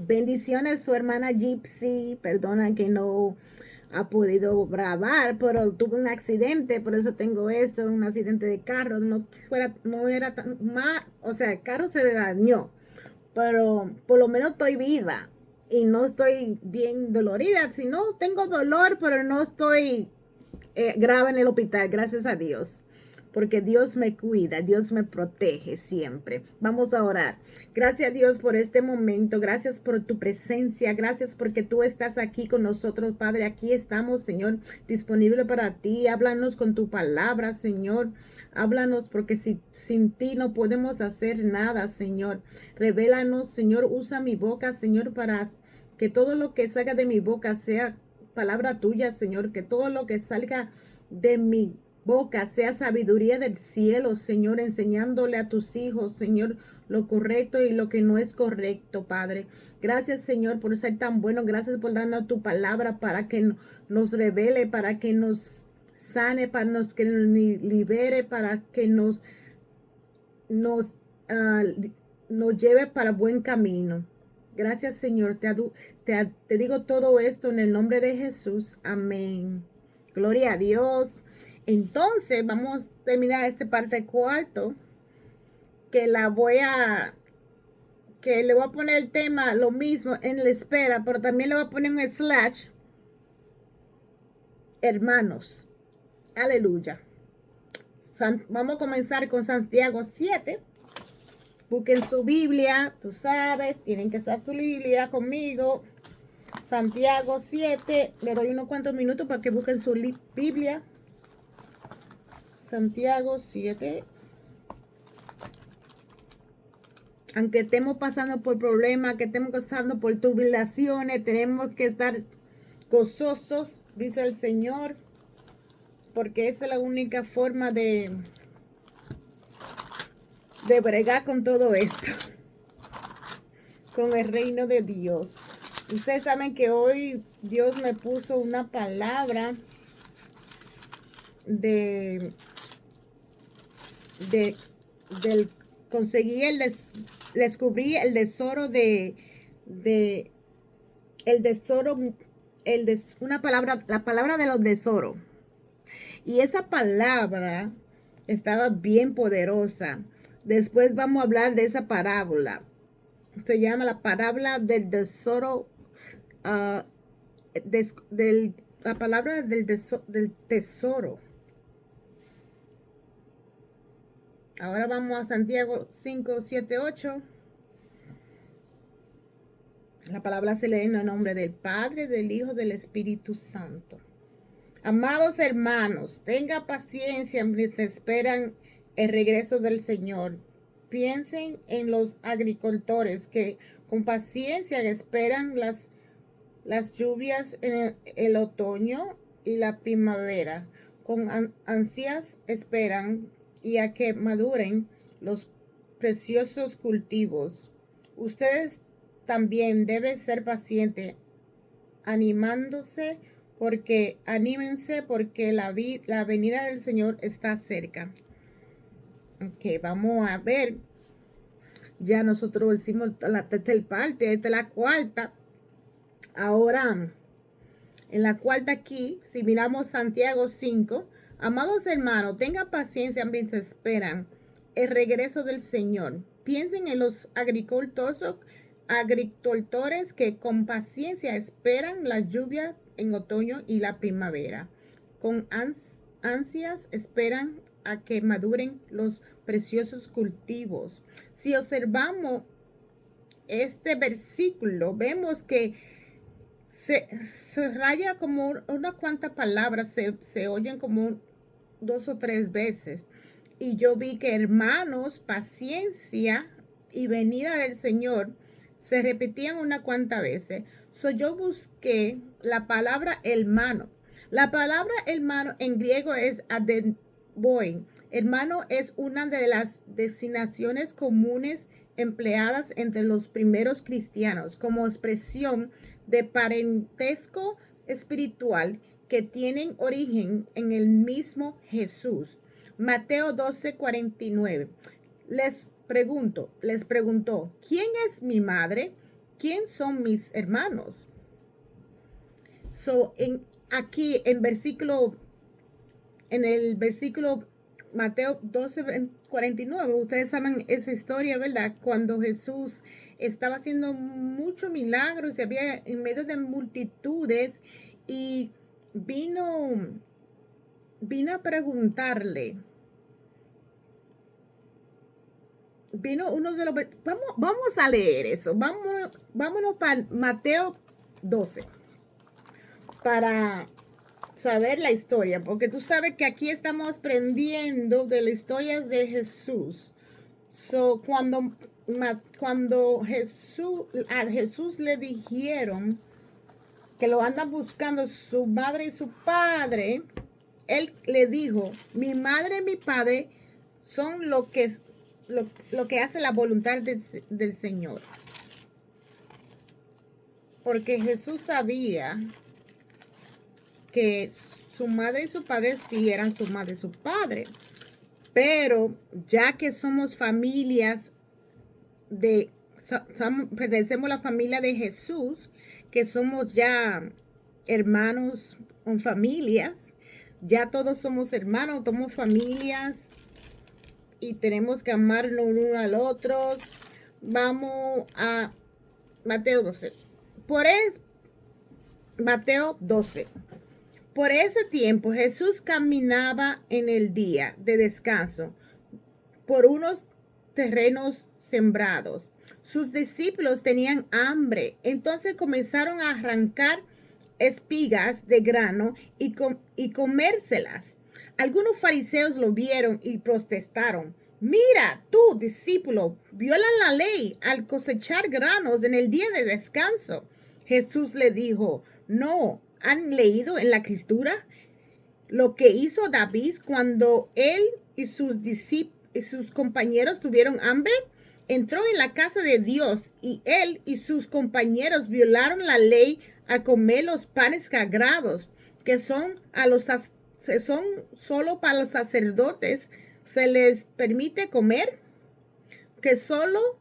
Bendiciones, su hermana Gypsy. Perdona que no ha podido grabar, pero tuve un accidente, por eso tengo esto, un accidente de carro. No era tan mal, o sea, el carro se dañó, pero por lo menos estoy viva y no estoy bien dolorida. Si no, tengo dolor, pero no estoy grave en el hospital, gracias a Dios. Porque Dios me cuida, Dios me protege siempre. Vamos a orar. Gracias a Dios por este momento. Gracias por tu presencia. Gracias porque tú estás aquí con nosotros, Padre. Aquí estamos, Señor, disponible para ti. Háblanos con tu palabra, Señor. Háblanos porque sin ti no podemos hacer nada, Señor. Revélanos, Señor. Usa mi boca, Señor, para que todo lo que salga de mi boca sea palabra tuya, Señor. Que todo lo que salga de mi boca sea sabiduría del cielo, Señor, enseñándole a tus hijos, Señor, lo correcto y lo que no es correcto, Padre. Gracias, Señor, por ser tan bueno. Gracias por darnos tu palabra para que nos revele, para que nos sane, que nos libere, para que nos, ah, nos lleve para buen camino. Gracias, Señor. Te digo todo esto en el nombre de Jesús. Amén. Gloria a Dios. Entonces, vamos a terminar esta parte cuarto, que que le voy a poner el tema lo mismo en la espera, pero también le voy a poner un slash, hermanos. Aleluya. Vamos a comenzar con Santiago 7. Busquen su Biblia, tú sabes, tienen que usar su Biblia conmigo. Santiago 7, le doy unos cuantos minutos para que busquen su Biblia. Santiago 7. Aunque estemos pasando por problemas, que estemos pasando por tribulaciones, tenemos que estar gozosos, dice el Señor, porque esa es la única forma de bregar con todo esto, con el reino de Dios. Ustedes saben que hoy Dios me puso una palabra del conseguí descubrí el tesoro el tesoro, una palabra, la palabra de los tesoros. Y esa palabra estaba bien poderosa. Después vamos a hablar de esa parábola. Se llama la parábola del tesoro, la palabra del tesoro. Ahora vamos a Santiago 5, 7, 8. La palabra se lee en el nombre del Padre, del Hijo, del Espíritu Santo. Amados hermanos, tenga paciencia mientras esperan el regreso del Señor. Piensen en los agricultores que con paciencia esperan las lluvias en el otoño y la primavera. Con ansias esperan y a que maduren los preciosos cultivos. Ustedes también deben ser pacientes, anímense porque la venida del Señor está cerca. Ok, vamos a ver. Ya nosotros hicimos la tercera parte, esta es la cuarta. Ahora, en la cuarta aquí, si miramos Santiago 5, amados hermanos, tengan paciencia mientras esperan el regreso del Señor. Piensen en los agricultores que con paciencia esperan la lluvia en otoño y la primavera. Con ansias esperan a que maduren los preciosos cultivos. Si observamos este versículo, vemos que se raya como unas cuantas palabras, se oyen como 2 o 3 veces. Y yo vi que hermanos, paciencia y venida del Señor se repetían unas cuantas veces. Yo busqué la palabra hermano. La palabra hermano en griego es adeboin. Hermano es una de las designaciones comunes empleadas entre los primeros cristianos como expresión de parentesco espiritual que tienen origen en el mismo Jesús. Mateo 12:49. Les preguntó, ¿quién es mi madre? ¿quién son mis hermanos? So, aquí en el versículo Mateo 12:49, ustedes saben esa historia, ¿verdad? Cuando Jesús estaba haciendo muchos milagros y había en medio de multitudes y vino a preguntarle, vino uno de los, vamos a leer eso, vámonos para Mateo 12, para saber la historia, porque tú sabes que aquí estamos aprendiendo de las historias de Jesús. So, cuando a Jesús le dijeron que lo andan buscando su madre y su padre, él le dijo, mi madre y mi padre son lo que hace la voluntad del Señor. Porque Jesús sabía que su madre y su padre sí eran su madre y su padre. Pero ya que somos familias pertenecemos a la familia de Jesús, que somos ya hermanos con familias, ya todos somos hermanos, somos familias y tenemos que amarnos uno al otro. Vamos a Mateo 12. Mateo 12. Por ese tiempo Jesús caminaba en el día de descanso por unos terrenos sembrados. Sus discípulos tenían hambre, entonces comenzaron a arrancar espigas de grano y comérselas. Algunos fariseos lo vieron y protestaron. Mira, tú, discípulo, violan la ley al cosechar granos en el día de descanso. Jesús le dijo, no, ¿han leído en la escritura lo que hizo David cuando él y sus compañeros tuvieron hambre? Entró en la casa de Dios y él y sus compañeros violaron la ley al comer los panes sagrados que son solo para los sacerdotes se les permite comer, que solo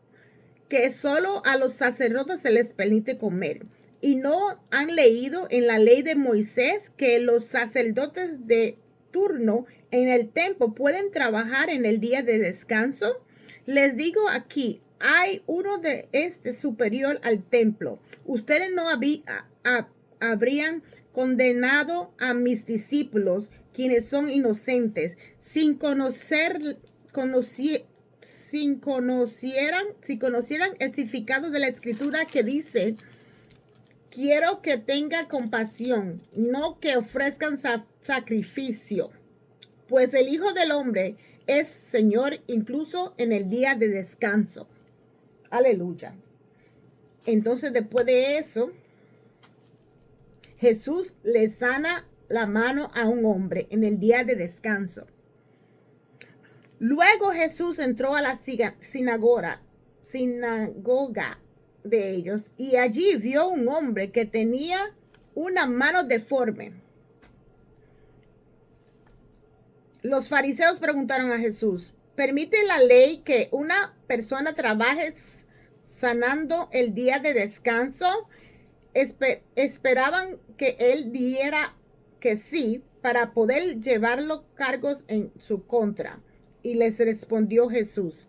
a los sacerdotes se les permite comer. ¿Y no han leído en la ley de Moisés que los sacerdotes de turno en el templo pueden trabajar en el día de descanso? Les digo aquí, hay uno de superior al templo. Ustedes no habrían condenado a mis discípulos, quienes son inocentes, si conocieran el significado de la escritura que dice, quiero que tenga compasión, no que ofrezcan sacrificio, pues el Hijo del Hombre es Señor incluso en el día de descanso. Aleluya. Entonces, después de eso, Jesús le sana la mano a un hombre en el día de descanso. Luego Jesús entró a la sinagoga de ellos y allí vio un hombre que tenía una mano deforme. Los fariseos preguntaron a Jesús, ¿permite la ley que una persona trabaje sanando el día de descanso? Esperaban que él diera que sí para poder llevar los cargos en su contra. Y les respondió Jesús.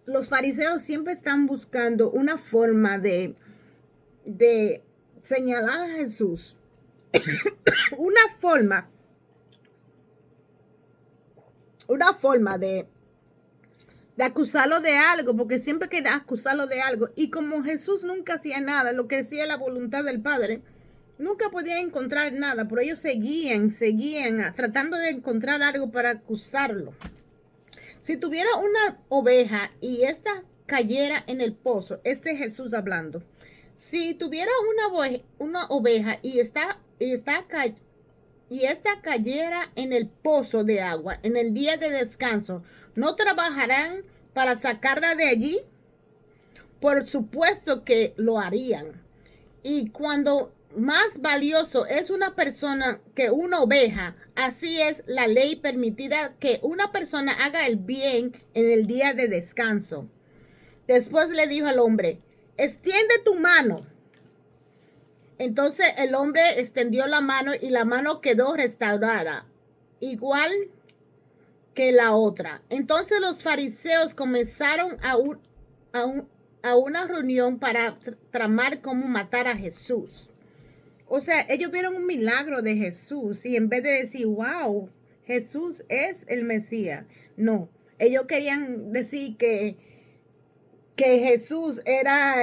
Los fariseos siempre están buscando una forma de señalar a Jesús. una forma de acusarlo de algo, porque siempre quería acusarlo de algo. Y como Jesús nunca hacía nada, lo que hacía la voluntad del Padre, nunca podía encontrar nada, pero ellos seguían tratando de encontrar algo para acusarlo. Si tuviera una oveja y esta cayera en el pozo, este es Jesús hablando. Si tuviera una oveja y esta cayera en el pozo de agua en el día de descanso, ¿no trabajarán para sacarla de allí? Por supuesto que lo harían. Y cuando más valioso es una persona que una oveja, así es la ley permitida que una persona haga el bien en el día de descanso. Después le dijo al hombre, extiende tu mano. Entonces el hombre extendió la mano y la mano quedó restaurada, igual que la otra. Entonces los fariseos comenzaron a una reunión para tramar cómo matar a Jesús. O sea, ellos vieron un milagro de Jesús y en vez de decir, wow, Jesús es el Mesías, no, ellos querían decir que Jesús era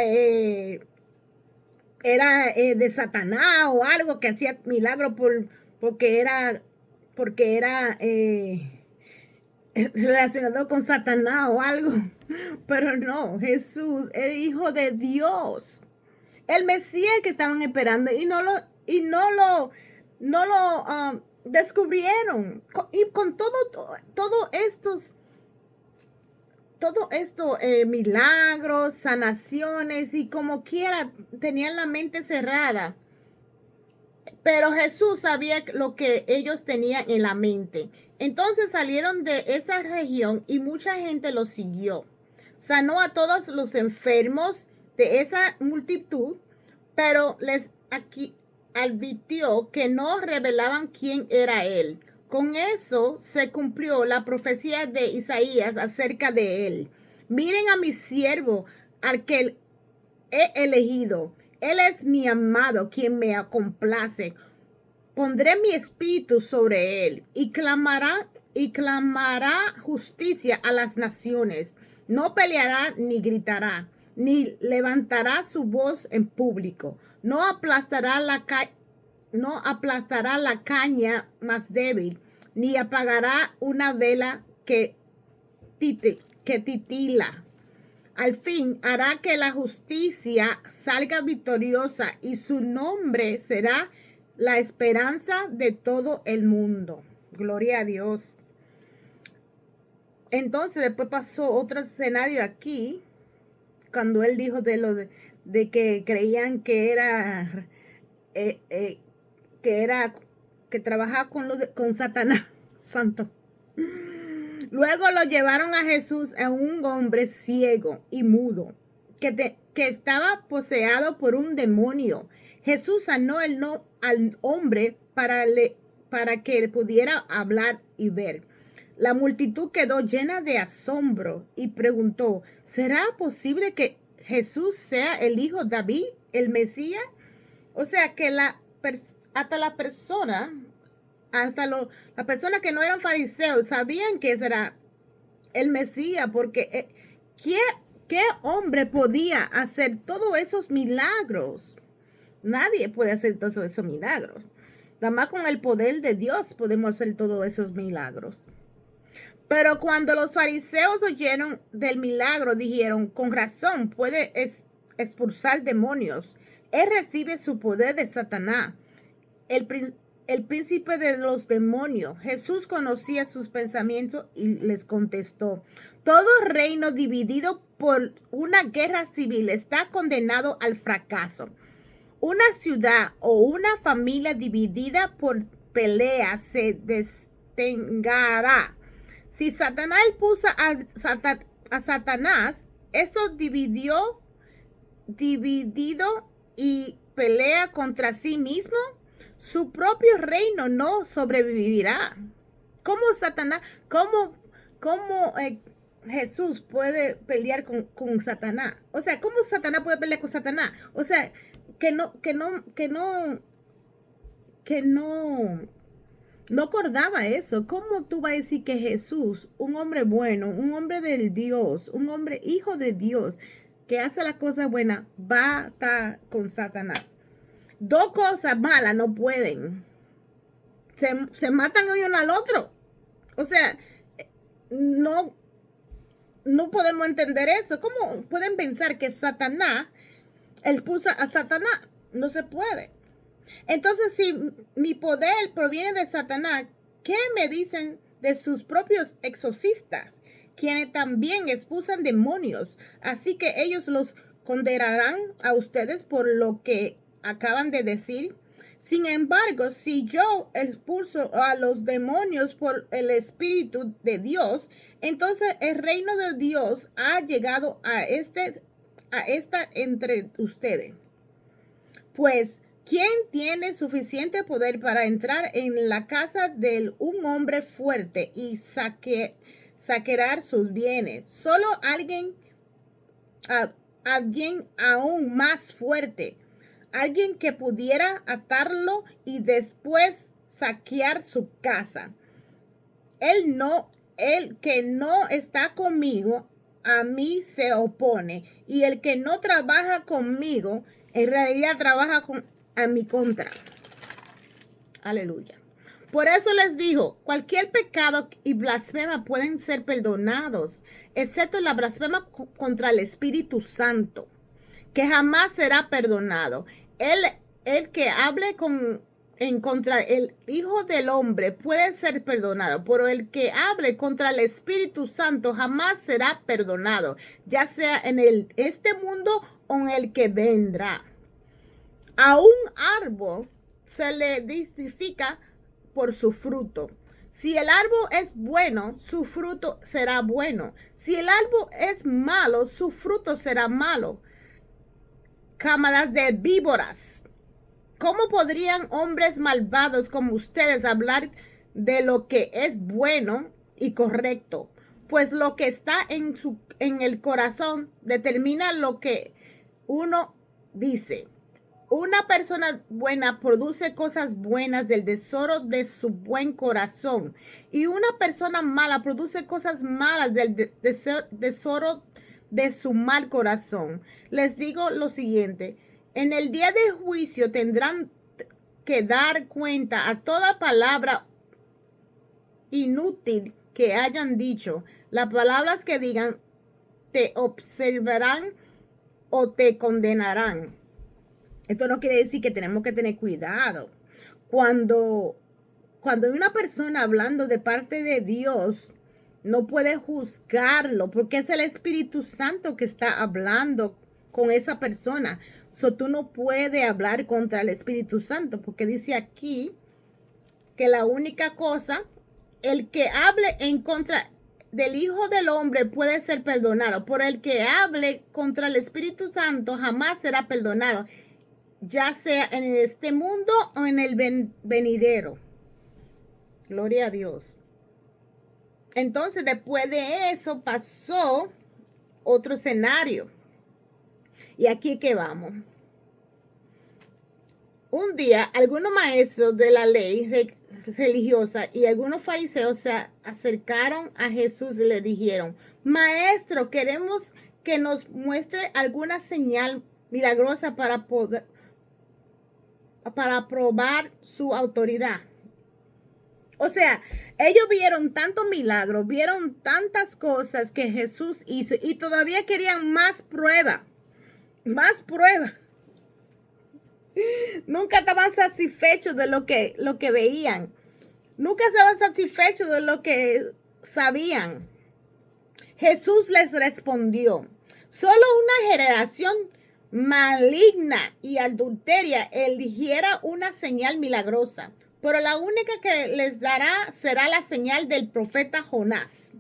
de Satanás o algo, que hacía milagro porque era relacionado con Satanás o algo. Pero no, Jesús, el Hijo de Dios, el Mesías que estaban esperando y no lo descubrieron. Y con todo esto, milagros, sanaciones y como quiera, tenían la mente cerrada. Pero Jesús sabía lo que ellos tenían en la mente. Entonces salieron de esa región y mucha gente los siguió. Sanó a todos los enfermos de esa multitud, pero les advirtió que no revelaban quién era él. Con eso se cumplió la profecía de Isaías acerca de él. Miren a mi siervo, al que he elegido. Él es mi amado, quien me complace. Pondré mi espíritu sobre él y clamará justicia a las naciones. No peleará ni gritará, ni levantará su voz en público. No aplastará la caña más débil, ni apagará una vela que titila. Al fin hará que la justicia salga victoriosa y su nombre será la esperanza de todo el mundo. Gloria a Dios. Entonces después pasó otro escenario aquí, cuando él dijo de que creían que trabajaba con Satanás. Santo. Luego lo llevaron a Jesús, a un hombre ciego y mudo que estaba poseído por un demonio. Jesús sanó al hombre para que pudiera hablar y ver. La multitud quedó llena de asombro y preguntó, ¿será posible que Jesús sea el hijo de David, el Mesías? O sea que hasta las personas que no eran fariseos sabían que ese era el Mesías, porque ¿qué hombre podía hacer todos esos milagros? Nadie puede hacer todos esos milagros. Nada más con el poder de Dios podemos hacer todos esos milagros. Pero cuando los fariseos oyeron del milagro, dijeron, con razón puede expulsar demonios. Él recibe su poder de Satanás, el príncipe de los demonios. Jesús conocía sus pensamientos y les contestó, todo reino dividido por una guerra civil está condenado al fracaso. Una ciudad o una familia dividida por peleas se destengará. Si Satanás puso a Satanás, esto dividido y pelea contra sí mismo, su propio reino no sobrevivirá. ¿Cómo Jesús puede pelear con Satanás? O sea, ¿cómo Satanás puede pelear con Satanás? O sea, que no acordaba eso. ¿Cómo tú vas a decir que Jesús, un hombre bueno, un hombre del Dios, un hombre hijo de Dios, que hace las cosas buenas, va a estar con Satanás? Dos cosas malas no pueden. Se matan uno al otro. O sea, no podemos entender eso. ¿Cómo pueden pensar que Satanás, él puso a Satanás? No se puede. Entonces, si mi poder proviene de Satanás, ¿qué me dicen de sus propios exorcistas, quienes también expulsan demonios? Así que ellos los condenarán a ustedes por lo que acaban de decir. Sin embargo, si yo expulso a los demonios por el Espíritu de Dios, entonces el reino de Dios ha llegado a este a esta entre ustedes. Pues, ¿quién tiene suficiente poder para entrar en la casa de un hombre fuerte y saquear sus bienes? Solo alguien aún más fuerte, alguien que pudiera atarlo y después saquear su casa. El que no está conmigo, a mí se opone, y el que no trabaja conmigo, en realidad trabaja a mi contra. Aleluya. Por eso les digo, cualquier pecado y blasfema pueden ser perdonados, excepto la blasfema contra el Espíritu Santo, que jamás será perdonado. El que hable en contra el Hijo del Hombre puede ser perdonado, pero el que hable contra el Espíritu Santo jamás será perdonado, ya sea en este mundo o en el que vendrá. A un árbol se le identifica por su fruto. Si el árbol es bueno, su fruto será bueno. Si el árbol es malo, su fruto será malo. Cámaras de víboras. ¿Cómo podrían hombres malvados como ustedes hablar de lo que es bueno y correcto? Pues lo que está en el corazón determina lo que uno dice. Una persona buena produce cosas buenas del tesoro de su buen corazón, y una persona mala produce cosas malas del tesoro de su mal corazón. Les digo lo siguiente: en el día de juicio tendrán que dar cuenta a toda palabra inútil que hayan dicho. Las palabras que digan te observarán o te condenarán. Esto no quiere decir que tenemos que tener cuidado. Cuando hay una persona hablando de parte de Dios, no puede juzgarlo porque es el Espíritu Santo que está hablando con esa persona. Tú no puedes hablar contra el Espíritu Santo, porque dice aquí que la única cosa, el que hable en contra del Hijo del Hombre puede ser perdonado, pero el que hable contra el Espíritu Santo jamás será perdonado, ya sea en este mundo o en el venidero. Gloria a Dios. Entonces, después de eso pasó otro escenario. Y aquí que vamos. Un día, algunos maestros de la ley religiosa y algunos fariseos se acercaron a Jesús y le dijeron: Maestro, queremos que nos muestre alguna señal milagrosa para probar su autoridad. O sea, ellos vieron tantos milagros, vieron tantas cosas que Jesús hizo y todavía querían más prueba. Más prueba. Nunca estaban satisfechos de lo que veían. Nunca estaban satisfechos de lo que sabían. Jesús les respondió: solo una generación maligna y adulteria eligiera una señal milagrosa, pero la única que les dará será la señal del profeta Jonás.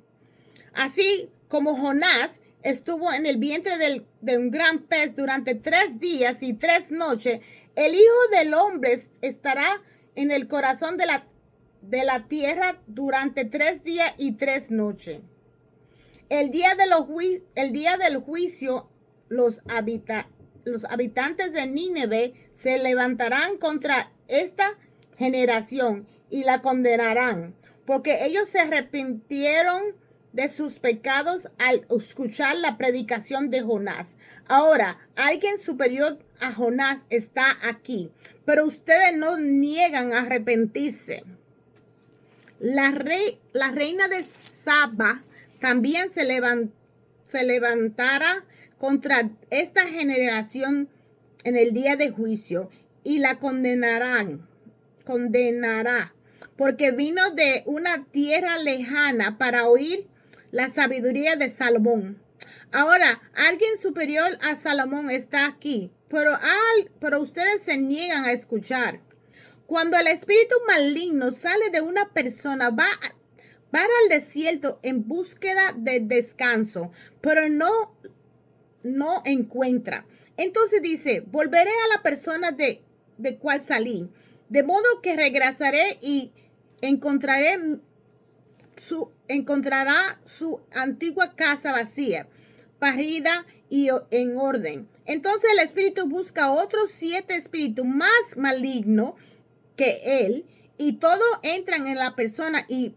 Así como Jonás estuvo en el vientre de un gran pez durante 3 días y 3 noches, el Hijo del Hombre estará en el corazón de la tierra durante 3 días y 3 noches. El día del juicio, los habitantes de Nínive se levantarán contra esta generación y la condenarán, porque ellos se arrepintieron de sus pecados al escuchar la predicación de Jonás. Ahora, alguien superior a Jonás está aquí, pero ustedes no niegan a arrepentirse. La reina de Saba también se levantará contra esta generación en el día de juicio y la condenará, porque vino de una tierra lejana para oír la sabiduría de Salomón. Ahora, alguien superior a Salomón está aquí, pero ustedes se niegan a escuchar. Cuando el espíritu maligno sale de una persona, va al desierto en búsqueda de descanso, pero no no encuentra. Entonces dice, volveré a la persona de cual salí, de modo que regresaré y encontrará su antigua casa vacía, barrida y en orden. Entonces el espíritu busca otros 7 espíritus más malignos que él, y todos entran en la persona y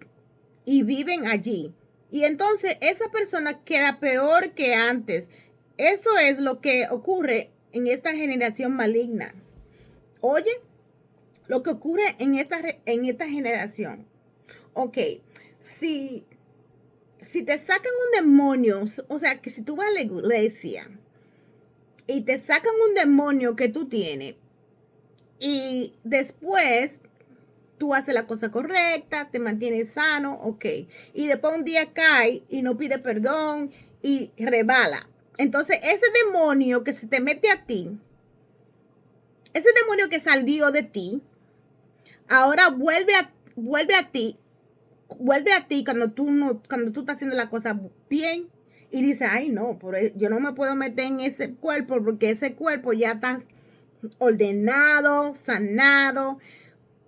viven allí. Y entonces esa persona queda peor que antes. Eso es lo que ocurre en esta generación maligna. Oye, lo que ocurre en esta generación. Ok, si te sacan un demonio, o sea, que si tú vas a la iglesia y te sacan un demonio que tú tienes y después tú haces la cosa correcta, te mantienes sano, ok. Y después un día cae y no pide perdón y rebala. Entonces ese demonio que se te mete a ti, ese demonio que salió de ti, ahora vuelve a ti cuando tú estás haciendo la cosa bien y dices, ay no, yo no me puedo meter en ese cuerpo porque ese cuerpo ya está ordenado, sanado,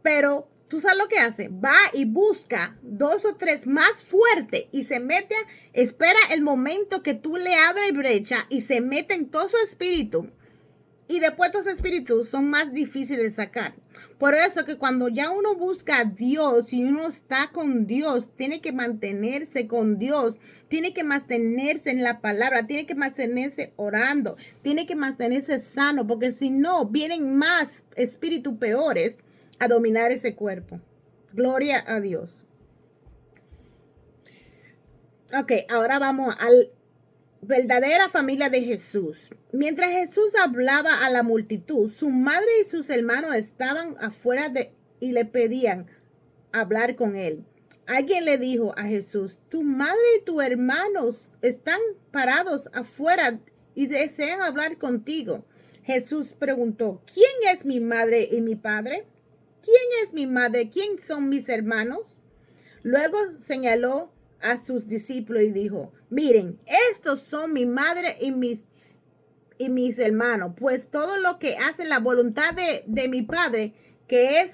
pero tú sabes lo que hace, va y busca 2 o 3 más fuerte y se mete, espera el momento que tú le abres brecha y se mete en todo su espíritu. Y después estos espíritus son más difíciles de sacar. Por eso que cuando ya uno busca a Dios y uno está con Dios, tiene que mantenerse con Dios, tiene que mantenerse en la palabra, tiene que mantenerse orando, tiene que mantenerse sano, porque si no, vienen más espíritus peores a dominar ese cuerpo. Gloria a Dios. Ok, ahora vamos al verdadera familia de Jesús. Mientras Jesús hablaba a la multitud, su madre y sus hermanos estaban afuera y le pedían hablar con él. Alguien le dijo a Jesús, tu madre y tus hermanos están parados afuera y desean hablar contigo. Jesús preguntó, ¿quién es mi madre y mi padre? ¿Quién es mi madre? ¿Quién son mis hermanos? Luego señaló a sus discípulos y dijo, miren, estos son mi madre y mis hermanos, pues todo lo que hace la voluntad de mi Padre, que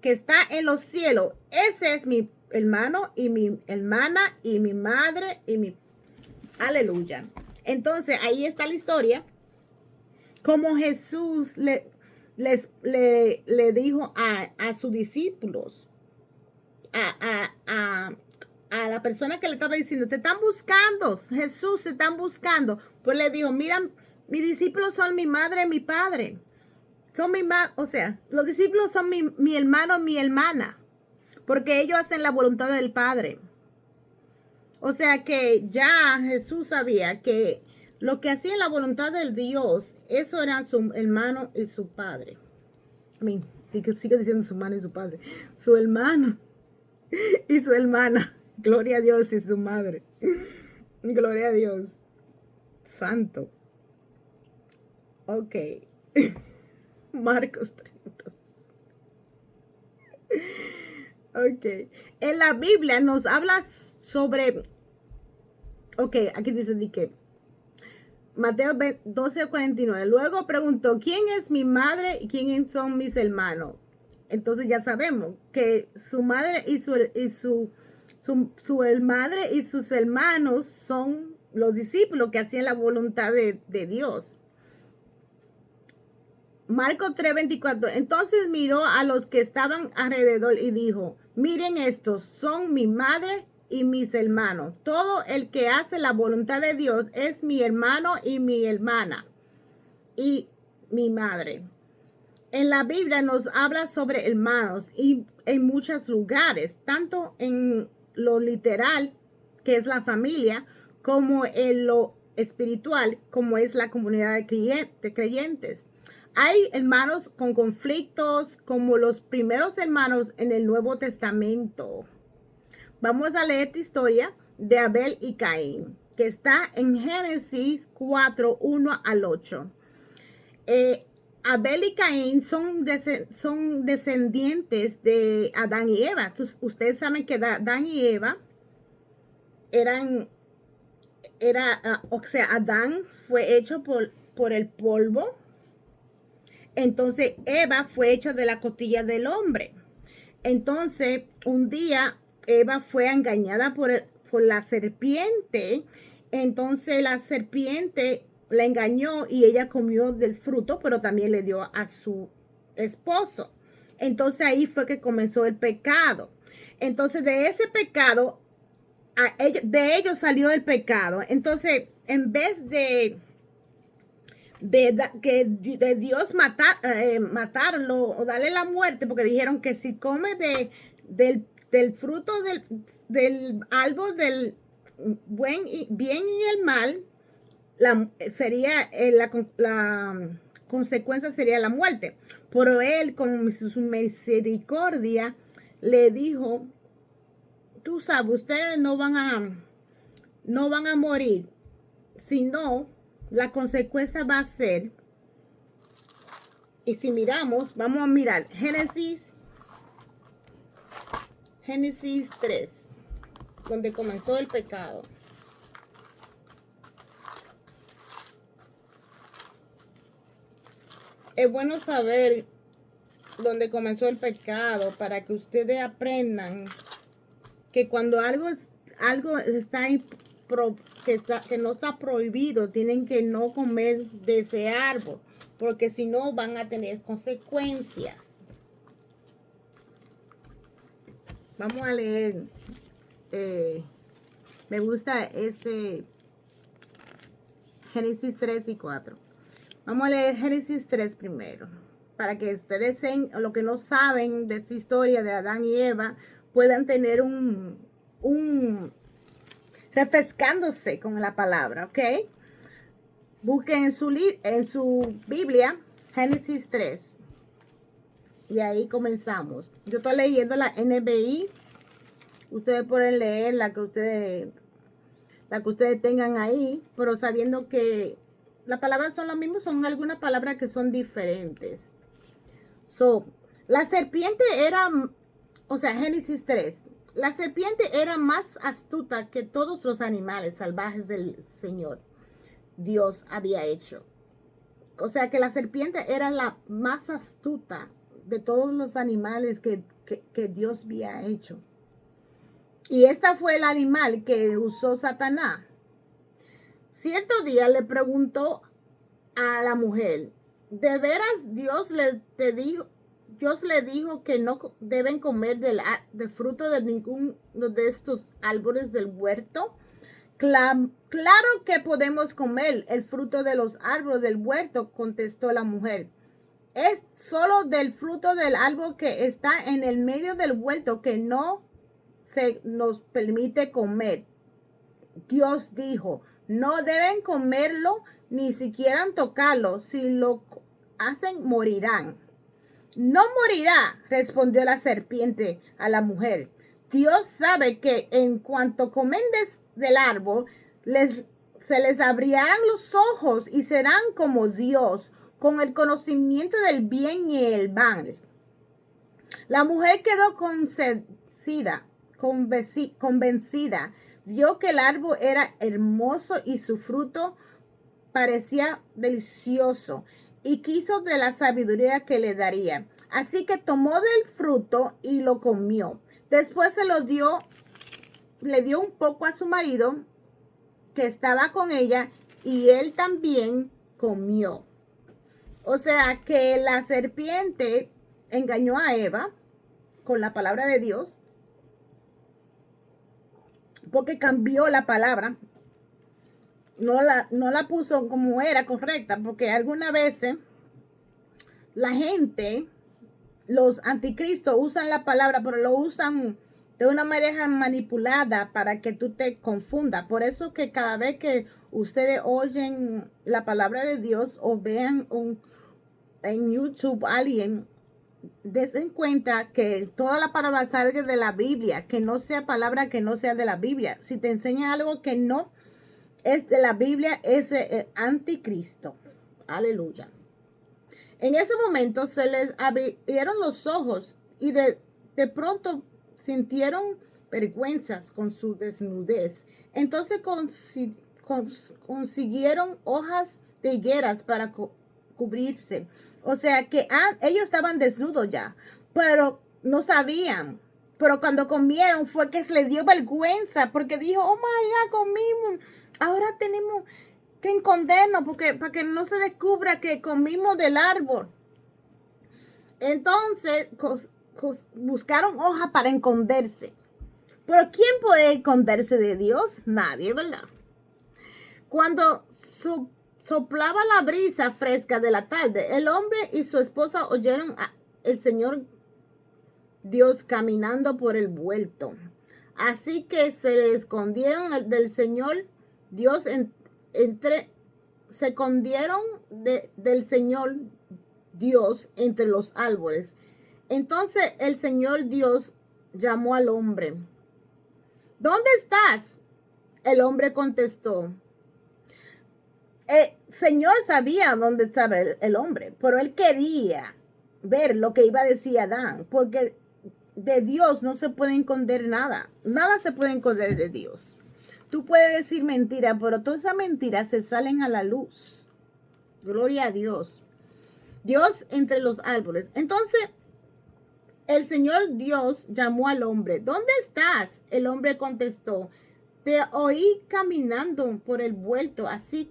está en los cielos, ese es mi hermano y mi hermana y mi madre y mi... Aleluya. Entonces ahí está la historia, como Jesús le dijo a sus discípulos, a la persona que le estaba diciendo, te están buscando, Jesús, se están buscando. Pues le dijo, mira, mis discípulos son mi madre y mi padre. Son o sea, los discípulos son mi hermano y mi hermana, porque ellos hacen la voluntad del Padre. O sea que ya Jesús sabía que lo que hacía la voluntad del Dios, eso era su hermano y su padre. Sigo diciendo su hermano y su padre. Su hermano y su hermana. Gloria a Dios y su madre. Gloria a Dios. Santo. Ok. Marcos 30. Ok. En la Biblia nos habla sobre... Ok, aquí dice que Mateo 12:49. Luego preguntó, ¿quién es mi madre y quién son mis hermanos? Entonces ya sabemos que su madre y su madre y sus hermanos son los discípulos que hacían la voluntad de Dios. Marcos 3:24. Entonces miró a los que estaban alrededor y dijo, miren estos, son mi madre y mis hermanos. Todo el que hace la voluntad de Dios es mi hermano y mi hermana y mi madre. En la Biblia nos habla sobre hermanos y en muchos lugares, tanto en lo literal, que es la familia, como en lo espiritual, como es la comunidad de creyentes. Hay hermanos con conflictos como los primeros hermanos en el Nuevo Testamento. Vamos a leer esta historia de Abel y Caín, que está en Génesis 4:1-8. Abel y Caín son descendientes de Adán y Eva. Ustedes saben que Adán y Eva eran o sea, Adán fue hecho por el polvo. Entonces Eva fue hecho de la costilla del hombre. Entonces un día Eva fue engañada por la serpiente. Entonces la serpiente la engañó y ella comió del fruto, pero también le dio a su esposo. Entonces ahí fue que comenzó el pecado. Entonces de ese pecado, de ellos salió el pecado. Entonces en vez de Dios matarlo o darle la muerte, porque dijeron que si come del fruto del árbol del bien y el mal, sería la consecuencia sería la muerte. Pero él, con su misericordia, le dijo: tú sabes, ustedes no van a morir, sino la consecuencia va a ser. Y si miramos, vamos a mirar Génesis 3, donde comenzó el pecado. Es bueno saber dónde comenzó el pecado para que ustedes aprendan que cuando algo está que no está prohibido, tienen que no comer de ese árbol, porque si no van a tener consecuencias. Vamos a leer. Me gusta Génesis 3 y 4. Vamos a leer Génesis 3 primero, para que ustedes, lo que no saben de esta historia de Adán y Eva, puedan tener un refrescándose con la palabra, ¿ok? Busquen en su Biblia Génesis 3. Y ahí comenzamos. Yo estoy leyendo la NBI. Ustedes pueden leer la que ustedes tengan ahí, pero sabiendo que las palabras son las mismas, son algunas palabras que son diferentes. La serpiente era, o sea, Génesis 3. La serpiente era más astuta que todos los animales salvajes del Señor Dios había hecho. O sea, que la serpiente era la más astuta de todos los animales que Dios había hecho. Y esta fue el animal que usó Satanás. Cierto día le preguntó a la mujer: ¿de veras Dios le dijo que no deben comer del fruto de ninguno de estos árboles del huerto? Claro que podemos comer el fruto de los árboles del huerto, contestó la mujer. Es solo del fruto del árbol que está en el medio del huerto que no se nos permite comer. Dios dijo: no deben comerlo ni siquiera tocarlo. Si lo hacen, morirán. No morirá, respondió la serpiente a la mujer. Dios sabe que en cuanto comen del árbol, se les abrirán los ojos y serán como Dios, con el conocimiento del bien y el mal. La mujer quedó convencida. Vio que el árbol era hermoso y su fruto parecía delicioso, y quiso de la sabiduría que le daría. Así que tomó del fruto y lo comió. Después le dio un poco a su marido que estaba con ella, y él también comió. O sea que la serpiente engañó a Eva con la palabra de Dios, porque cambió la palabra. No la puso como era correcta, porque algunas veces la gente, los anticristos, usan la palabra, pero lo usan de una manera manipulada para que tú te confundas. Por eso que cada vez que ustedes oyen la palabra de Dios o vean en YouTube alguien, den cuenta que toda la palabra salga de la Biblia, que no sea palabra que no sea de la Biblia. Si te enseña algo que no es de la Biblia, es anticristo. Aleluya. En ese momento se les abrieron los ojos y de pronto sintieron vergüenzas con su desnudez. Entonces consiguieron hojas de higueras para cubrirse. O sea que ellos estaban desnudos ya, pero no sabían. Pero cuando comieron fue que se les dio vergüenza porque dijo, oh my God, comimos. Ahora tenemos que escondernos porque para que no se descubra que comimos del árbol. Entonces buscaron hojas para esconderse. Pero ¿quién puede esconderse de Dios? Nadie, ¿verdad? Cuando soplaba la brisa fresca de la tarde, el hombre y su esposa oyeron al Señor Dios caminando por el huerto. Así que se le escondieron del Señor Dios se escondieron del Señor Dios entre los árboles. Entonces el Señor Dios llamó al hombre. ¿Dónde estás? El hombre contestó. El Señor sabía dónde estaba el hombre, pero él quería ver lo que iba a decir Adán, porque de Dios no se puede esconder nada. Nada se puede esconder de Dios. Tú puedes decir mentira, pero todas esas mentiras se salen a la luz. Gloria a Dios. Dios entre los árboles. Entonces, el Señor Dios llamó al hombre. ¿Dónde estás? El hombre contestó. Te oí caminando por el huerto, así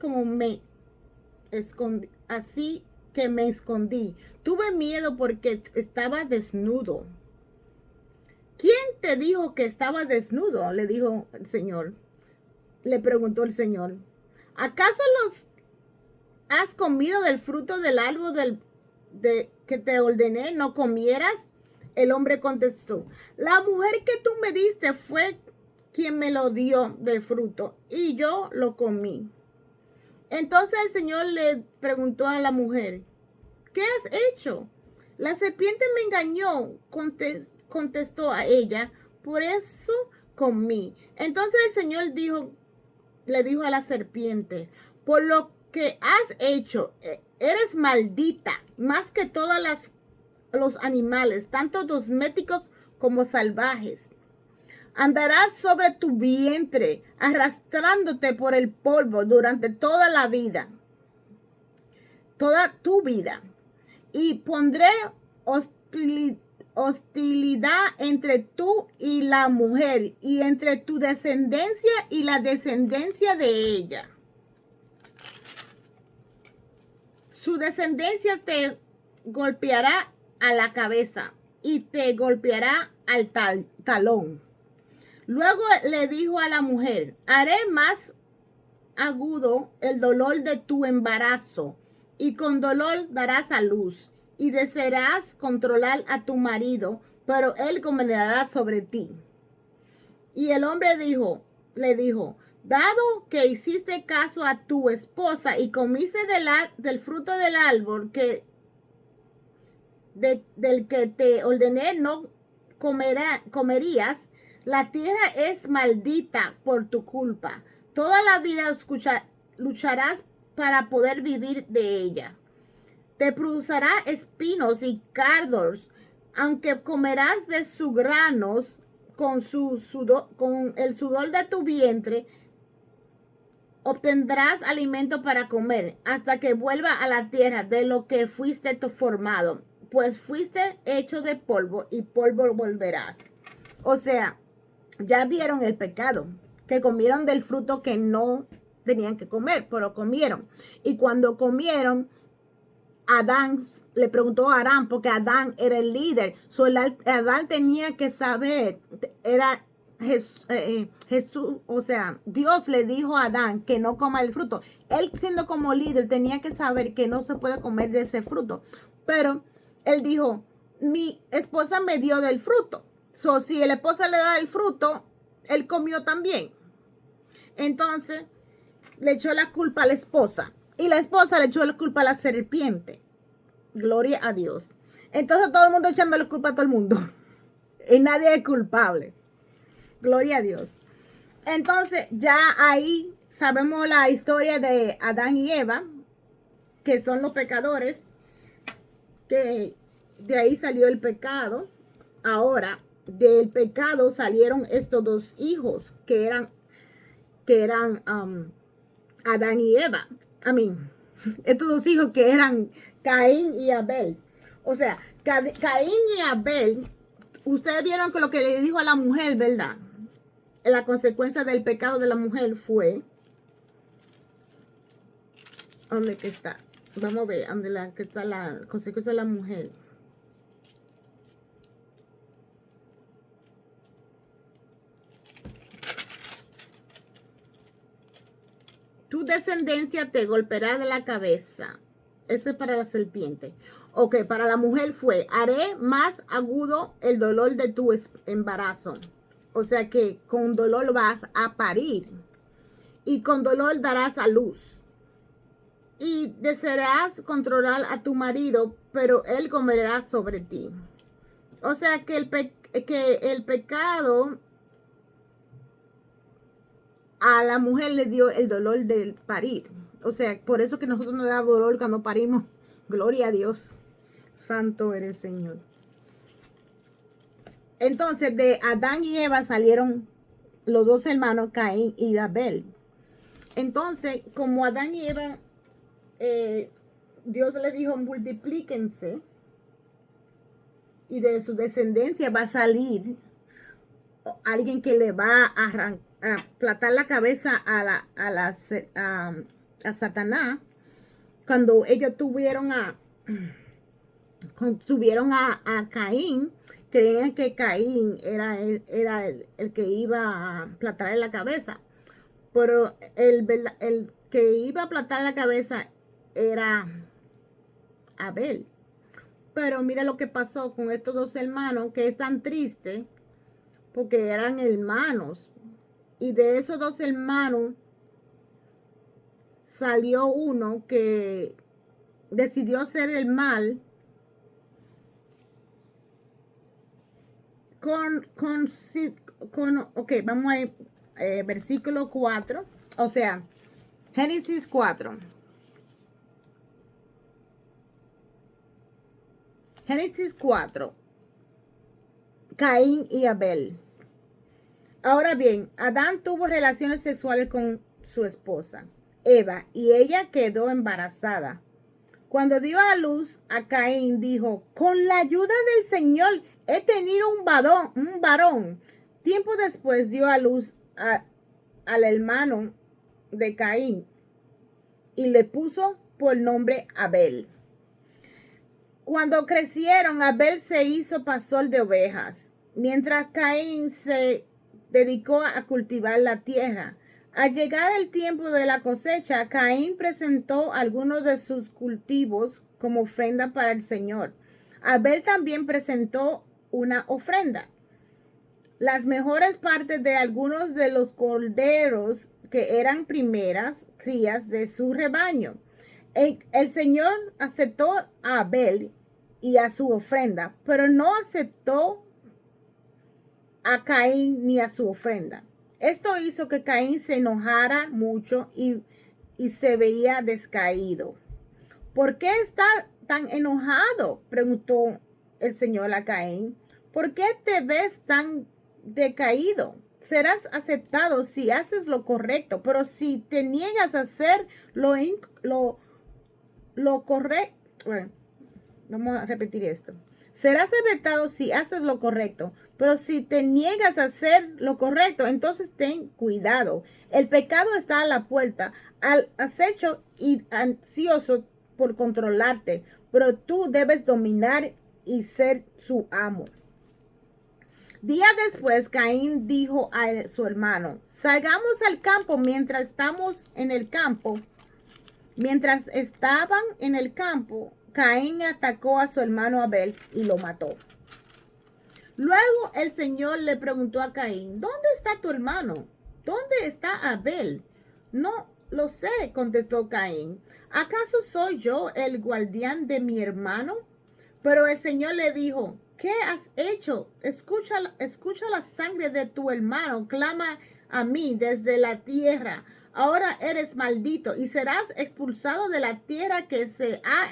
que me escondí. Tuve miedo porque estaba desnudo. ¿Quién te dijo que estaba desnudo? Le dijo el Señor. Le preguntó el Señor. ¿Acaso has comido del fruto del árbol que te ordené no comieras? El hombre contestó. La mujer que tú me diste fue quien me lo dio del fruto y yo lo comí. Entonces el Señor le preguntó a la mujer, ¿qué has hecho? La serpiente me engañó, contestó a ella, por eso comí. Entonces el Señor le dijo a la serpiente, por lo que has hecho, eres maldita, más que todos los animales, tanto domésticos como salvajes. Andarás sobre tu vientre, arrastrándote por el polvo durante toda la vida, toda tu vida. Y pondré hostilidad entre tú y la mujer, y entre tu descendencia y la descendencia de ella. Su descendencia te golpeará a la cabeza y te golpeará al talón. Luego le dijo a la mujer, haré más agudo el dolor de tu embarazo y con dolor darás a luz y desearás controlar a tu marido, pero él gobernará sobre ti. Y el hombre le dijo, dado que hiciste caso a tu esposa y comiste del fruto del árbol del que te ordené no comerías, la tierra es maldita por tu culpa. Toda la vida lucharás para poder vivir de ella. Te producirá espinos y cardos, aunque comerás de sus granos con el sudor de tu vientre, obtendrás alimento para comer hasta que vuelva a la tierra de lo que fuiste formado, pues fuiste hecho de polvo y polvo volverás. O sea, ya vieron el pecado, que comieron del fruto que no tenían que comer, pero comieron. Y cuando comieron, Adán le preguntó a Adán, porque Adán era el líder. Adán tenía que saber, era Jesús, o sea, Dios le dijo a Adán que no coma el fruto. Él siendo como líder tenía que saber que no se puede comer de ese fruto. Pero él dijo, mi esposa me dio del fruto. Si la esposa le da el fruto, él comió también. Entonces, le echó la culpa a la esposa. Y la esposa le echó la culpa a la serpiente. Gloria a Dios. Entonces, todo el mundo echando la culpa a todo el mundo. Y nadie es culpable. Gloria a Dios. Entonces, ya ahí sabemos la historia de Adán y Eva, que son los pecadores, que de ahí salió el pecado. Ahora, del pecado salieron estos dos hijos que eran Adán y Eva. Estos dos hijos que eran Caín y Abel. O sea, Caín y Abel, ustedes vieron que lo que le dijo a la mujer, ¿verdad? La consecuencia del pecado de la mujer fue, ¿dónde que está? Vamos a ver, ¿dónde que está la consecuencia de la mujer? Tu descendencia te golpeará de la cabeza. Ese es para la serpiente. Ok, para la mujer fue, haré más agudo el dolor de tu embarazo. O sea que con dolor vas a parir. Y con dolor darás a luz. Y desearás controlar a tu marido, pero él comerá sobre ti. O sea que el pecado a la mujer le dio el dolor del parir. O sea, por eso que nosotros nos da dolor cuando parimos. Gloria a Dios. Santo eres, Señor. Entonces, de Adán y Eva salieron los dos hermanos, Caín y Abel. Entonces, como Adán y Eva, Dios les dijo, multiplíquense. Y de su descendencia va a salir alguien que le va a aplatar la cabeza a Satanás. Cuando ellos tuvieron a Caín, creían que Caín era el que iba a aplastar la cabeza. Pero el que iba a aplastar la cabeza era Abel. Pero mira lo que pasó con estos dos hermanos, que es tan triste, porque eran hermanos. Y de esos dos hermanos salió uno que decidió hacer el mal ok, vamos a versículo 4, o sea, Génesis 4. Génesis 4, Caín y Abel. Ahora bien, Adán tuvo relaciones sexuales con su esposa, Eva, y ella quedó embarazada. Cuando dio a luz a Caín, dijo, con la ayuda del Señor he tenido un varón. Tiempo después dio a luz al hermano de Caín y le puso por nombre Abel. Cuando crecieron, Abel se hizo pastor de ovejas, mientras Caín se dedicó a cultivar la tierra. Al llegar el tiempo de la cosecha, Caín presentó algunos de sus cultivos como ofrenda para el Señor. Abel también presentó una ofrenda, las mejores partes de algunos de los corderos que eran primeras crías de su rebaño. El Señor aceptó a Abel y a su ofrenda, pero no aceptó a Caín ni a su ofrenda. Esto hizo que Caín se enojara mucho y se veía descaído. ¿Por qué está tan enojado?, preguntó el Señor a Caín. ¿Por qué te ves tan decaído? Serás aceptado si haces lo correcto, pero si te niegas a hacer lo correcto, bueno, vamos a repetir esto. Serás aceptado si haces lo correcto, pero si te niegas a hacer lo correcto, entonces ten cuidado. El pecado está a la puerta, al acecho y ansioso por controlarte, pero tú debes dominar y ser su amo. Días después, Caín dijo a su hermano, salgamos al campo. Mientras estaban en el campo, Caín atacó a su hermano Abel y lo mató. Luego el Señor le preguntó a Caín, ¿dónde está tu hermano? ¿Dónde está Abel? No lo sé, contestó Caín. ¿Acaso soy yo el guardián de mi hermano? Pero el Señor le dijo, ¿qué has hecho? Escucha la sangre de tu hermano, clama a mí desde la tierra. Ahora eres maldito y serás expulsado de la tierra que se ha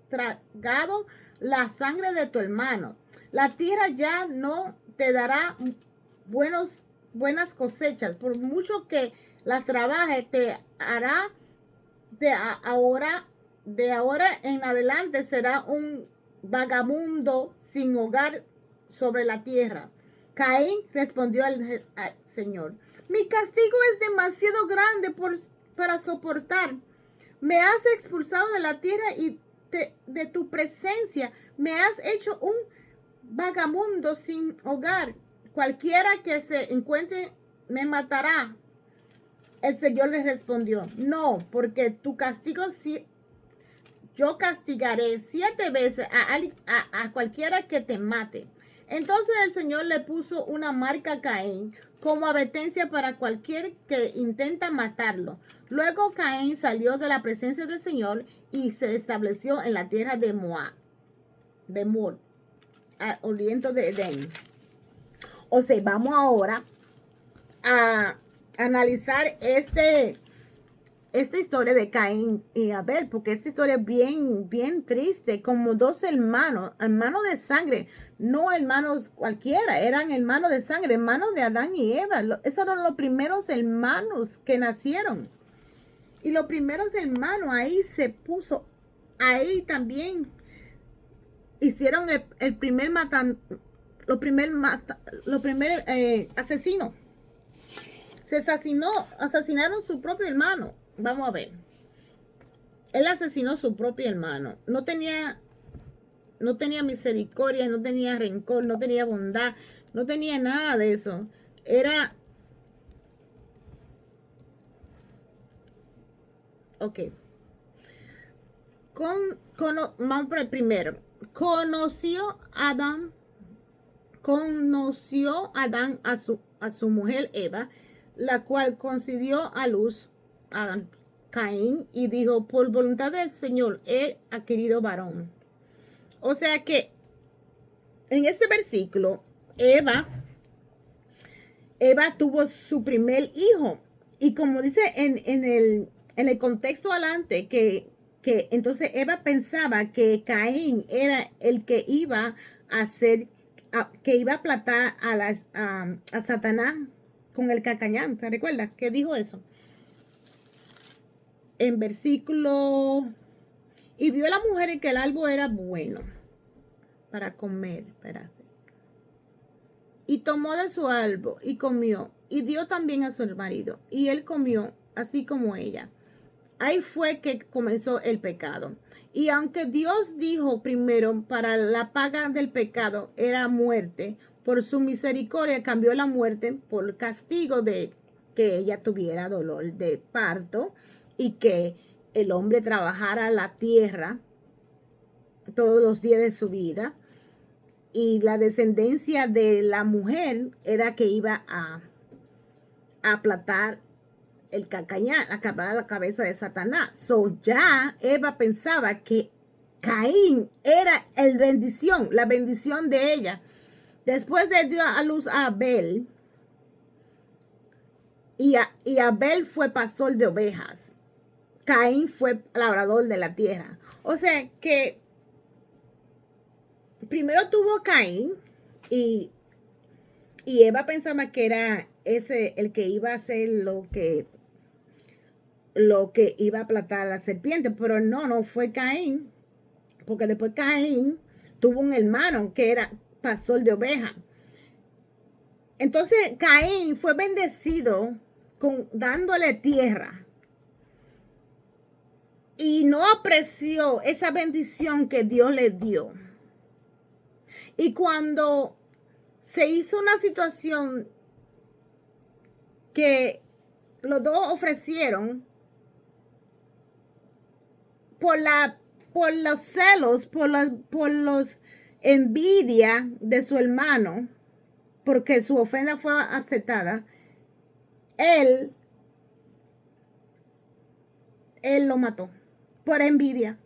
tragado la sangre de tu hermano. La tierra ya no te dará buenas cosechas. Por mucho que las trabaje, te hará de ahora en adelante será un vagabundo sin hogar sobre la tierra. Caín respondió al Señor: mi castigo es demasiado grande para soportar. Me has expulsado de la tierra y de tu presencia me has hecho un vagabundo sin hogar. Cualquiera que se encuentre me matará. El Señor le respondió: no, porque tu castigo yo castigaré 7 veces a cualquiera que te mate. Entonces el Señor le puso una marca a Caín como advertencia para cualquier que intenta matarlo. Luego Caín salió de la presencia del Señor y se estableció en la tierra de Moab, al oriente de Edén. O sea, vamos ahora a analizar esta historia de Caín y Abel, porque esta historia es bien triste, como dos hermanos de sangre, no hermanos cualquiera, eran hermanos de sangre, hermanos de Adán y Eva. Esos eran los primeros hermanos que nacieron. Y los primeros hermanos ahí se puso, ahí también hicieron el primer asesino. Asesinaron su propio hermano. Vamos a ver. Él asesinó a su propio hermano. No tenía misericordia, no tenía rencor, no tenía bondad, no tenía nada de eso. Era... Ok. Vamos por el primero. Conoció Adán a su mujer Eva, la cual concibió a luz a Caín y dijo: por voluntad del Señor he adquirido varón. O sea que en este versículo Eva tuvo su primer hijo, y como dice en el contexto adelante, que entonces Eva pensaba que Caín era el que iba a hacer, que iba a aplastar a Satanás con el cacañán. ¿Te recuerdas que dijo eso? En versículo: y vio la mujer que el árbol era bueno para comer. Espérate. Y tomó de su árbol y comió, y dio también a su marido, y él comió así como ella. Ahí fue que comenzó el pecado. Y aunque Dios dijo primero para la paga del pecado era muerte, por su misericordia cambió la muerte por castigo de que ella tuviera dolor de parto y que el hombre trabajara la tierra todos los días de su vida. Y la descendencia de la mujer era que iba a aplastar el cacañán, acabar la cabeza de Satanás. So ya Eva pensaba que Caín era la bendición de ella. Después de dio a luz a Abel, y Abel fue pastor de ovejas. Caín fue labrador de la tierra. O sea que primero tuvo Caín, y Eva pensaba que era ese el que iba a hacer lo que iba a aplastar a la serpiente, pero no fue Caín, porque después Caín tuvo un hermano que era pastor de ovejas. Entonces Caín fue bendecido dándole tierra, y no apreció esa bendición que Dios le dio. Y cuando se hizo una situación que los dos ofrecieron, por los celos, por los envidia de su hermano, porque su ofrenda fue aceptada, él lo mató por envidia.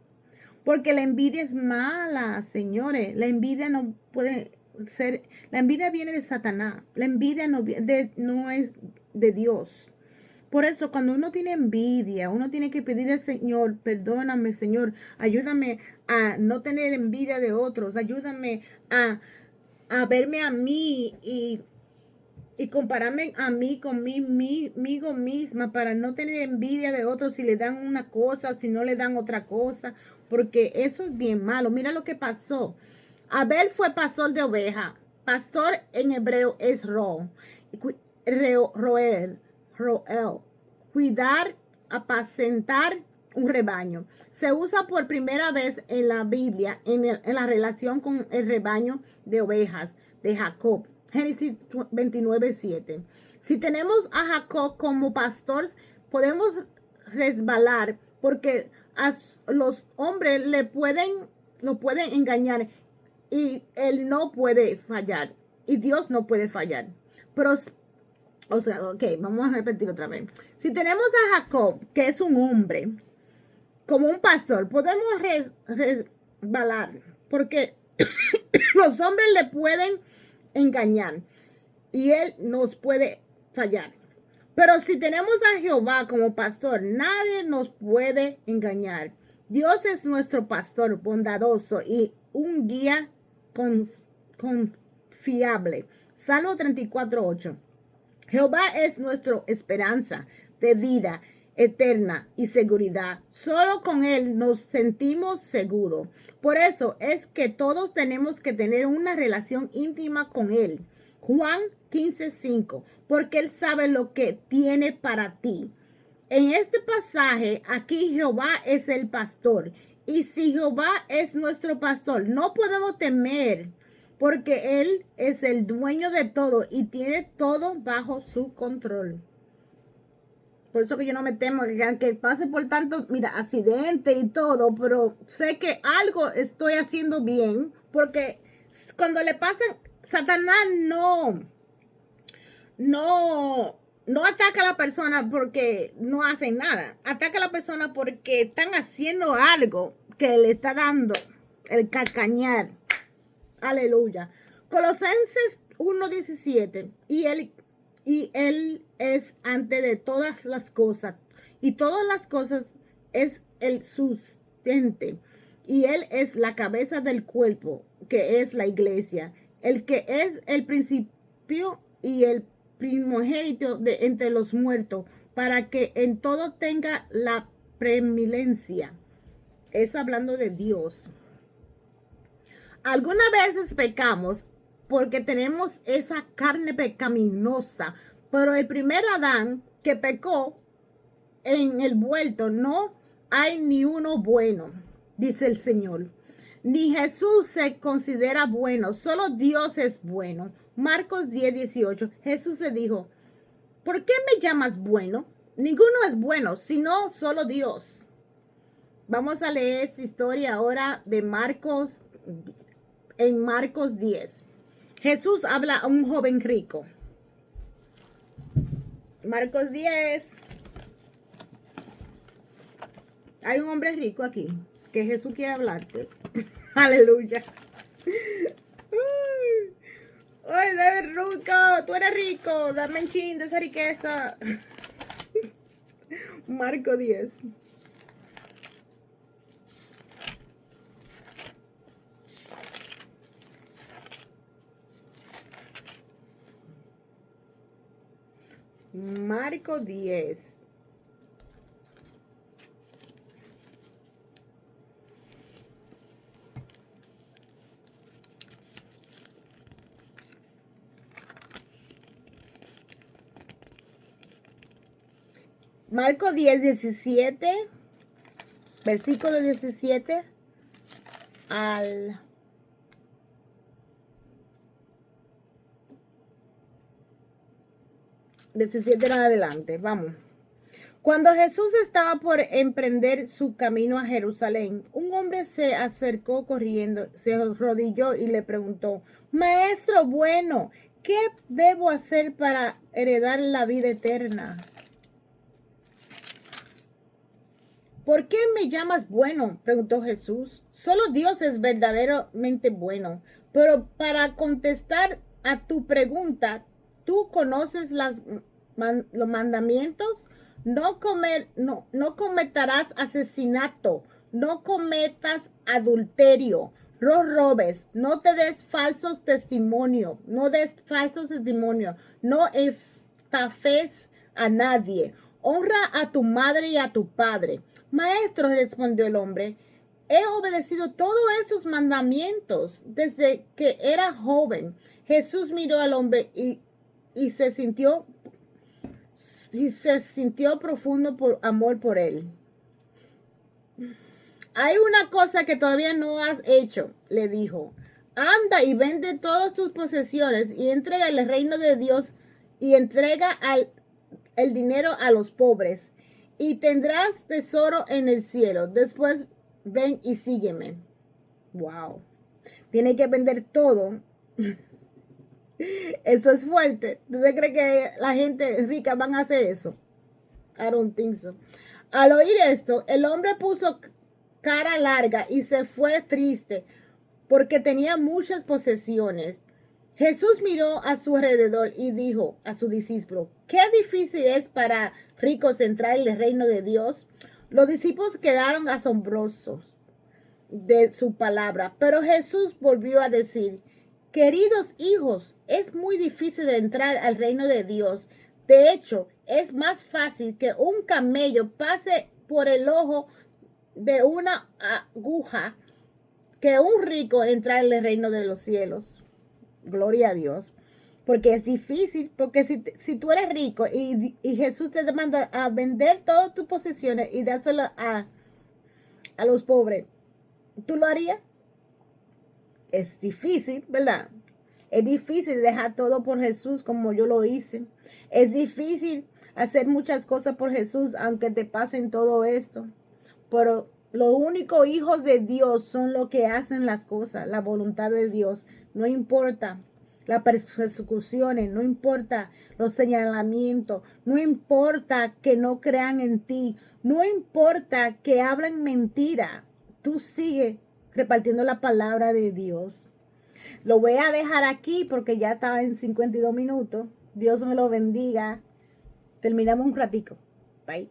Porque la envidia es mala, señores. La envidia no puede ser, la envidia viene de Satanás. La envidia no es de Dios. Por eso, cuando uno tiene envidia, uno tiene que pedir al Señor: perdóname, Señor, ayúdame a no tener envidia de otros, ayúdame a verme a mí y y compararme a mí conmigo misma para no tener envidia de otros si le dan una cosa, si no le dan otra cosa, porque eso es bien malo. Mira lo que pasó. Abel fue pastor de oveja. Pastor en hebreo es roel, cuidar, apacentar un rebaño. Se usa por primera vez en la Biblia en la relación con el rebaño de ovejas de Jacob. Génesis 29:7. Si tenemos a Jacob como pastor, podemos resbalar porque a los hombres lo pueden engañar y él no puede fallar y Dios no puede fallar. Pero, o sea, ok, vamos a repetir otra vez. Si tenemos a Jacob, que es un hombre, como un pastor, podemos resbalar porque los hombres le pueden engañar y él nos puede fallar. Pero si tenemos a Jehová como pastor, nadie nos puede engañar. Dios es nuestro pastor bondadoso y un guía confiable. Salmo 34:8. Jehová es nuestra esperanza de vida eterna y seguridad. Solo con Él nos sentimos seguros. Por eso es que todos tenemos que tener una relación íntima con Él. Juan 15:5, porque Él sabe lo que tiene para ti. En este pasaje, aquí Jehová es el pastor. Y si Jehová es nuestro pastor, no podemos temer, porque Él es el dueño de todo y tiene todo bajo su control. Por eso que yo no me temo que aunque pase por tanto, mira, accidente y todo, pero sé que algo estoy haciendo bien, porque cuando le pasan, Satanás no ataca a la persona porque no hacen nada. Ataca a la persona porque están haciendo algo que le está dando el calcañar. Aleluya. Colosenses 1:17. Y él es antes de todas las cosas. Y todas las cosas es el sustente. Y Él es la cabeza del cuerpo, que es la iglesia. El que es el principio y el primogénito de entre los muertos, para que en todo tenga la preeminencia. Eso hablando de Dios. Algunas veces pecamos porque tenemos esa carne pecaminosa, pero el primer Adán que pecó, en el vuelto no hay ni uno bueno, dice el Señor. Ni Jesús se considera bueno, solo Dios es bueno. Marcos 10:18. Jesús le dijo, ¿por qué me llamas bueno? Ninguno es bueno, sino solo Dios. Vamos a leer esta historia ahora de Marcos, en Marcos 10. Jesús habla a un joven rico. Marcos 10. Hay un hombre rico aquí que Jesús quiere hablarte. Aleluya. Ay, David Ruco, tú eres rico, dame un chin de esa riqueza. Marco 10. Marco 10. Marco 10:17, versículo 17 al 17 en adelante. Vamos. Cuando Jesús estaba por emprender su camino a Jerusalén, un hombre se acercó corriendo, se arrodilló y le preguntó, Maestro bueno, ¿qué debo hacer para heredar la vida eterna? ¿Por qué me llamas bueno?, preguntó Jesús. Solo Dios es verdaderamente bueno. Pero para contestar a tu pregunta, tú conoces los mandamientos. No cometerás asesinato, no cometas adulterio, no robes, no te des falsos testimonios, no des falsos testimonios, no estafes a nadie. Honra a tu madre y a tu padre. Maestro, respondió el hombre, he obedecido todos esos mandamientos desde que era joven. Jesús miró al hombre y se sintió profundo amor por él. Hay una cosa que todavía no has hecho, le dijo. Anda y vende todas tus posesiones y entrega el reino de Dios y entrega el dinero a los pobres y tendrás tesoro en el cielo. Después ven y sígueme. Wow. Tiene que vender todo. Eso es fuerte. ¿Usted cree que la gente rica van a hacer eso? I don't think so. Al oír esto, el hombre puso cara larga y se fue triste porque tenía muchas posesiones. Jesús miró a su alrededor y dijo a su discípulo, qué difícil es para ricos entrar en el reino de Dios. Los discípulos quedaron asombrosos de su palabra, pero Jesús volvió a decir, queridos hijos, es muy difícil de entrar al reino de Dios. De hecho, es más fácil que un camello pase por el ojo de una aguja que un rico entrar en el reino de los cielos. Gloria a Dios. Porque es difícil, porque si tú eres rico y Jesús te demanda a vender todas tus posesiones y dárselo a los pobres, ¿tú lo harías? Es difícil, ¿verdad? Es difícil dejar todo por Jesús como yo lo hice. Es difícil hacer muchas cosas por Jesús aunque te pasen todo esto. Pero los únicos hijos de Dios son los que hacen las cosas, la voluntad de Dios. No importa las persecuciones, no importa los señalamientos, no importa que no crean en ti, no importa que hablen mentira. Tú sigue repartiendo la palabra de Dios. Lo voy a dejar aquí porque ya está en 52 minutos. Dios me lo bendiga. Terminamos un ratico. Bye.